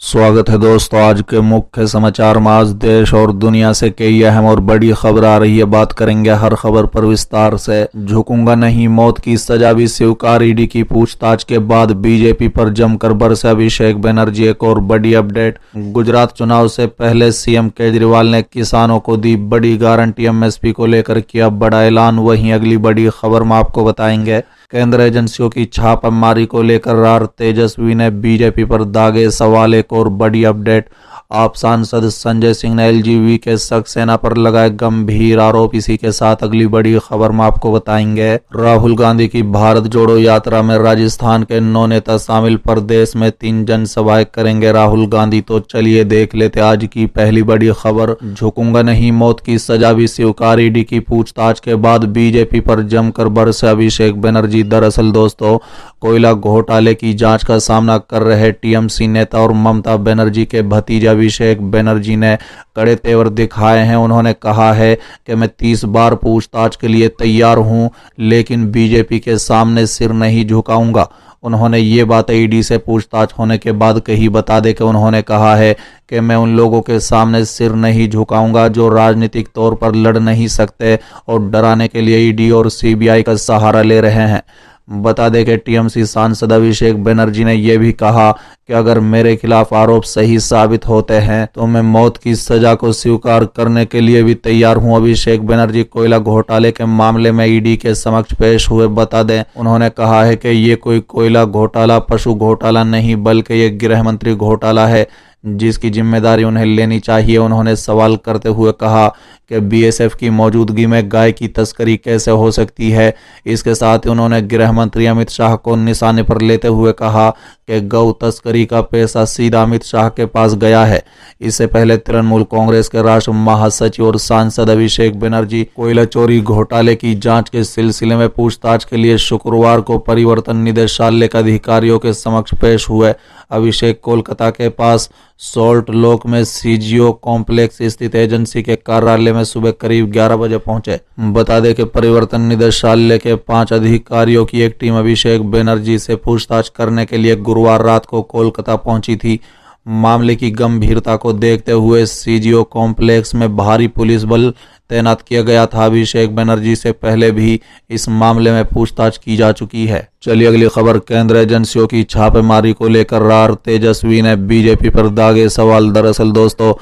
स्वागत है दोस्तों। आज के मुख्य समाचार में आज देश और दुनिया से कई अहम और बड़ी खबर आ रही है। बात करेंगे हर खबर पर विस्तार से। झुकूंगा नहीं, मौत की सजा भी स्वीकार। ईडी की पूछताछ के बाद बीजेपी पर जमकर बरसे अभिषेक बनर्जी। एक और बड़ी अपडेट, गुजरात चुनाव से पहले सीएम केजरीवाल ने किसानों को दी बड़ी गारंटी। एमएसपी को लेकर किया बड़ा ऐलान। वहीं अगली बड़ी खबर में आपको बताएंगे केंद्र एजेंसियों की छापेमारी को लेकर रार तेजस्वी ने बीजेपी पर दागे सवाल। एक और बड़ी अपडेट, आप सांसद संजय सिंह ने एलजीवी के सक्सेना पर लगाए गंभीर आरोप। इसी के साथ अगली बड़ी खबर में आपको बताएंगे राहुल गांधी की भारत जोड़ो यात्रा में राजस्थान के 9 नेता शामिल। प्रदेश में 3 जनसभाएं करेंगे राहुल गांधी। तो चलिए देख लेते आज की पहली बड़ी खबर। झुकूंगा नहीं, मौत की सजा भी स्वीकार। ईडी की पूछताछ के बाद बीजेपी पर जमकर बरसे अभिषेक बनर्जी। दरअसल दोस्तों, कोयला घोटाले की जांच का सामना कर रहे टीएमसी नेता और ममता बनर्जी के भतीजा अभिषेक बनर्जी ने कड़े तेवर दिखाए हैं। उन्होंने कहा है कि मैं 30 बार पूछताछ के लिए तैयार हूं, लेकिन बीजेपी के सामने सिर नहीं झुकाऊंगा। उन्होंने ये बात ईडी से पूछताछ होने के बाद कही। बता दें कि उन्होंने कहा है कि मैं उन लोगों के सामने सिर नहीं झुकाऊंगा जो राजनीतिक तौर पर लड़ नहीं सकते और डराने के लिए ईडी और सीबीआई का सहारा ले रहे हैं। बता दें कि टीएमसी सांसद अभिषेक बनर्जी ने यह भी कहा कि अगर मेरे खिलाफ आरोप सही साबित होते हैं तो मैं मौत की सजा को स्वीकार करने के लिए भी तैयार हूं। अभिषेक बनर्जी कोयला घोटाले के मामले में ईडी के समक्ष पेश हुए। बता दें, उन्होंने कहा है कि ये कोई कोयला घोटाला, पशु घोटाला नहीं, बल्कि ये गृह मंत्री घोटाला है जिसकी जिम्मेदारी उन्हें लेनी चाहिए। उन्होंने सवाल करते हुए कहा कि बीएसएफ की मौजूदगी में गाय की तस्करी कैसे हो सकती है। इसके साथ ही उन्होंने गृह मंत्री अमित शाह को निशाने पर लेते हुए कहा कि गौ तस्करी का पैसा सीधा अमित शाह के पास गया है। इससे पहले तृणमूल कांग्रेस के राष्ट्रीय महासचिव और सांसद अभिषेक बनर्जी कोयला चोरी घोटाले की जांच के सिलसिले में पूछताछ के लिए शुक्रवार को परिवर्तन निदेशालय के अधिकारियों के समक्ष पेश हुए। अभिषेक कोलकाता के पास सोल्ट लॉक में सीजीओ कॉम्प्लेक्स स्थित एजेंसी के कार्यालय में सुबह करीब 11 बजे पहुंचे। बता दें कि परिवर्तन निदेशालय के 5 अधिकारियों की एक टीम अभिषेक बनर्जी से पूछताछ करने के लिए गुरुवार रात को कोलकाता पहुंची थी। मामले की गंभीरता को देखते हुए सीजीओ कॉम्प्लेक्स में भारी पुलिस बल तैनात किया गया था। अभिषेक बनर्जी से पहले भी इस मामले में पूछताछ की जा चुकी है। चलिए अगली खबर, केंद्र एजेंसियों की छापेमारी को लेकर रार तेजस्वी ने बीजेपी पर दागे सवाल। दरअसल दोस्तों,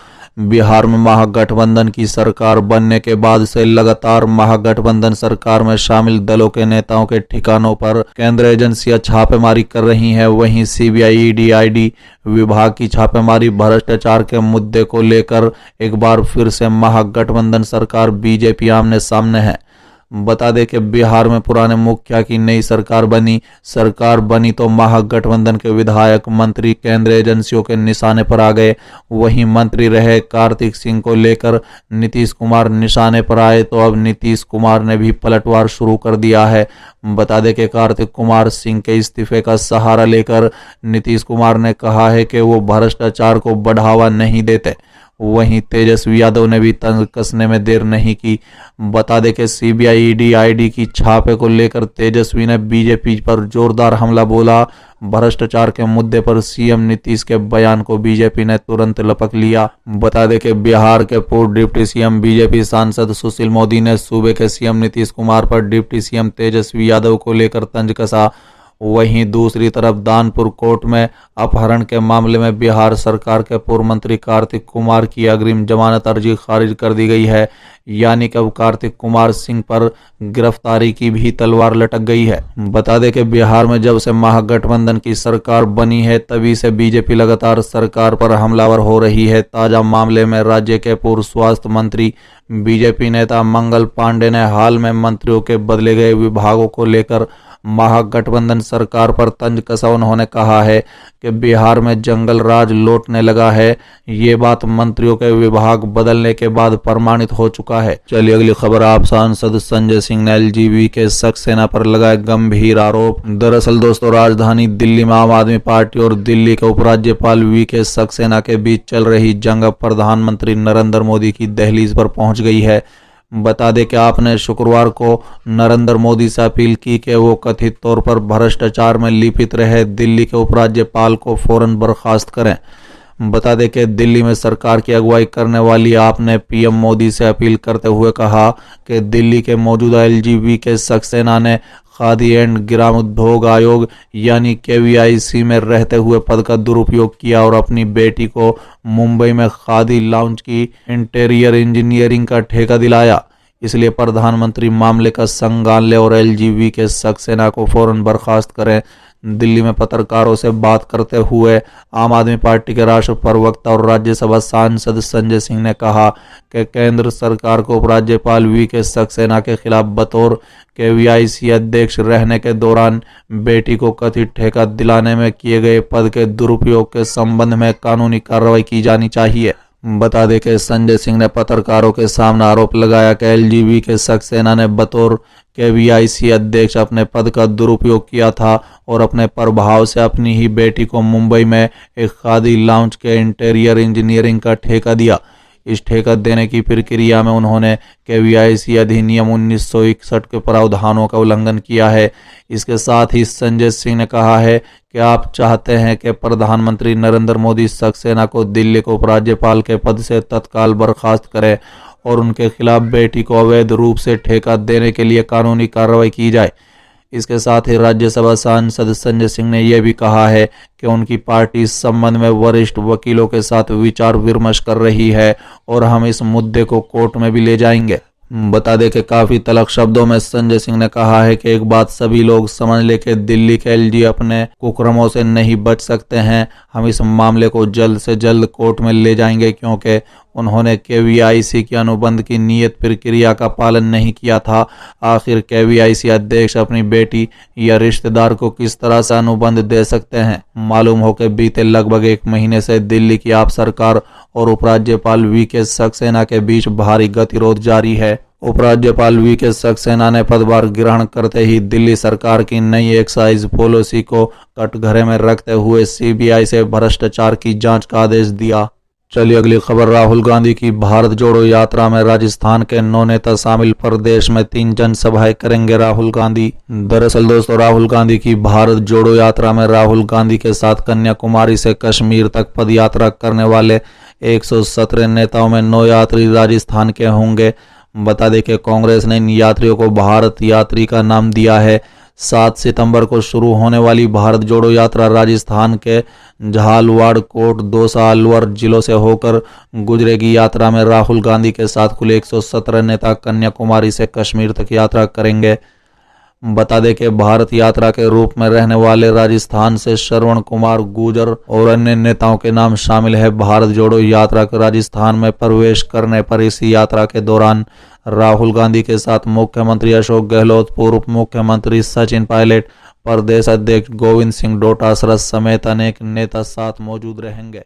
बिहार में महागठबंधन की सरकार बनने के बाद से लगातार महागठबंधन सरकार में शामिल दलों के नेताओं के ठिकानों पर केंद्र एजेंसियां छापेमारी कर रही हैं। वहीं सीबीआई, ईडी, आईडी विभाग की छापेमारी भ्रष्टाचार के मुद्दे को लेकर एक बार फिर से महागठबंधन सरकार बीजेपी आमने सामने है। बता दें कि बिहार में पुराने मुखिया की नई सरकार बनी तो महागठबंधन के विधायक मंत्री केंद्र एजेंसियों के निशाने पर आ गए। वहीं मंत्री रहे कार्तिक सिंह को लेकर नीतीश कुमार निशाने पर आए तो अब नीतीश कुमार ने भी पलटवार शुरू कर दिया है। बता दें कि कार्तिक कुमार सिंह के इस्तीफे का सहारा लेकर नीतीश कुमार ने कहा है कि वो भ्रष्टाचार को बढ़ावा नहीं देते। वहीं तेजस्वी यादव ने भी तंज कसने में देर नहीं की। बता दें कि सीबीआई, ईडी, आईडी की छापे को लेकर तेजस्वी ने बीजेपी पर जोरदार हमला बोला। भ्रष्टाचार के मुद्दे पर सीएम नीतीश के बयान को बीजेपी ने तुरंत लपक लिया। बता दें कि बिहार के पूर्व डिप्टी सीएम बीजेपी सांसद सुशील मोदी ने सूबे के सीएम नीतीश कुमार पर डिप्टी सीएम तेजस्वी यादव को लेकर तंज कसा। वहीं दूसरी तरफ दानपुर कोर्ट में अपहरण के मामले में बिहार सरकार के पूर्व मंत्री कार्तिक कुमार की अग्रिम जमानत अर्जी खारिज कर दी गई है। यानी कि अब कार्तिक कुमार सिंह पर गिरफ्तारी की भी तलवार लटक गई है। बता दें कि बिहार में जब से महागठबंधन की सरकार बनी है तभी से बीजेपी लगातार सरकार पर हमलावर हो रही है। ताजा मामले में राज्य के पूर्व स्वास्थ्य मंत्री बीजेपी नेता मंगल पांडे ने हाल में मंत्रियों के बदले गए विभागों को लेकर महागठबंधन सरकार पर तंज कसा। उन्होंने कहा है कि बिहार में जंगल राज लौटने लगा है। ये बात मंत्रियों के विभाग बदलने के बाद प्रमाणित हो चुका है। चलिए अगली खबर, आप सांसद संजय सिंह ने एलजीवी के सक्सेना पर लगाए गंभीर आरोप। दरअसल दोस्तों, राजधानी दिल्ली में आम आदमी पार्टी और दिल्ली के उपराज्यपाल वीके सक्सेना के बीच चल रही जंग अब प्रधानमंत्री नरेंद्र मोदी की दहलीज पर पहुंच गई है। बता दें कि आपने शुक्रवार को नरेंद्र मोदी से अपील की कि वो कथित तौर पर भ्रष्टाचार में लिपित रहे दिल्ली के उपराज्यपाल को फौरन बर्खास्त करें। बता दें कि दिल्ली में सरकार की अगुवाई करने वाली आप ने पीएम मोदी से अपील करते हुए कहा कि दिल्ली के मौजूदा एलजीबी के सक्सेना ने खादी एंड ग्रामोद्योग आयोग यानी केवीआईसी में रहते हुए पद का दुरुपयोग किया और अपनी बेटी को मुंबई में खादी लॉन्च की इंटीरियर इंजीनियरिंग का ठेका दिलाया। इसलिए प्रधानमंत्री मामले का संज्ञान लें और एलजीबी के सक्सेना को फौरन बर्खास्त करें। दिल्ली में पत्रकारों से बात करते हुए आम आदमी पार्टी के राष्ट्रीय प्रवक्ता और राज्यसभा सांसद संजय सिंह ने कहा कि केंद्र सरकार को उपराज्यपाल वी के सक्सेना के खिलाफ बतौर केवीआईसी अध्यक्ष रहने के दौरान बेटी को कथित ठेका दिलाने में किए गए पद के दुरुपयोग के संबंध में कानूनी कार्रवाई की जानी चाहिए। बता दें कि संजय सिंह ने पत्रकारों के सामने आरोप लगाया कि एलजीबी के सक्सेना ने बतौर केवीआईसी अध्यक्ष अपने पद का दुरुपयोग किया था और अपने प्रभाव से अपनी ही बेटी को मुंबई में एक खादी लॉन्च के इंटीरियर इंजीनियरिंग का ठेका दिया। इस ठेका देने की प्रक्रिया में उन्होंने केवीआईसी अधिनियम 1961 के प्रावधानों का उल्लंघन किया है। इसके साथ ही संजय सिंह ने कहा है कि आप चाहते हैं कि प्रधानमंत्री नरेंद्र मोदी सक्सेना को दिल्ली को उपराज्यपाल के पद से तत्काल बर्खास्त करें और उनके खिलाफ बेटी को अवैध रूप से ठेका देने के लिए कानूनी कार्रवाई की जाए। इसके साथ ही राज्यसभा सांसद संजय सिंह ने यह भी कहा है कि उनकी पार्टी इस संबंध में वरिष्ठ वकीलों के साथ विचार विमर्श कर रही है और हम इस मुद्दे को कोर्ट में भी ले जाएंगे। बता दें कि काफी तल्ख शब्दों में संजय सिंह ने कहा है कि एक बात सभी लोग समझ ले कि दिल्ली के एलजी अपने कुकर्मों से नहीं बच सकते हैं। हम इस मामले को जल्द से जल्द कोर्ट में ले जाएंगे क्योंकि उन्होंने केवीआईसी की अनुबंध की नियत प्रक्रिया का पालन नहीं किया था। आखिर केवीआईसी अध्यक्ष अपनी बेटी या रिश्तेदार को किस तरह से अनुबंध दे सकते हैं। मालूम हो कि बीते लगभग 1 महीने से दिल्ली की आप सरकार और उपराज्यपाल वी के सक्सेना के बीच भारी गतिरोध जारी है। उपराज्यपाल वी के सक्सेना ने पदभार ग्रहण करते ही दिल्ली सरकार की नई एक्साइज पॉलिसी को कटघरे में रखते हुए सीबीआई से भ्रष्टाचार की जांच का आदेश दिया। चलिए अगली खबर। राहुल गांधी की भारत जोड़ो यात्रा में राजस्थान के 9 नेता शामिल। प्रदेश में 3 जनसभाएं करेंगे राहुल गांधी। दरअसल दोस्तों, राहुल गांधी की भारत जोड़ो यात्रा में राहुल गांधी के साथ कन्याकुमारी से कश्मीर तक पद यात्रा करने वाले 117 नेताओं में 9 यात्री राजस्थान के होंगे। बता दें कि कांग्रेस ने इन यात्रियों को भारत यात्री का नाम दिया है। 7 सितंबर को शुरू होने वाली भारत जोड़ो यात्रा राजस्थान के झालावाड़, कोट, दौसा, अलवर जिलों से होकर गुजरेगी। यात्रा में राहुल गांधी के साथ कुल 117 नेता कन्याकुमारी से कश्मीर तक यात्रा करेंगे। बता दें कि भारत यात्रा के रूप में रहने वाले राजस्थान से श्रवण कुमार गुर्जर और अन्य नेताओं के नाम शामिल है। भारत जोड़ो यात्रा के राजस्थान में प्रवेश करने पर इस यात्रा के दौरान राहुल गांधी के साथ मुख्यमंत्री अशोक गहलोत, पूर्व मुख्यमंत्री सचिन पायलट, प्रदेश अध्यक्ष गोविंद सिंह डोटासरा समेत अनेक नेता साथ मौजूद रहेंगे।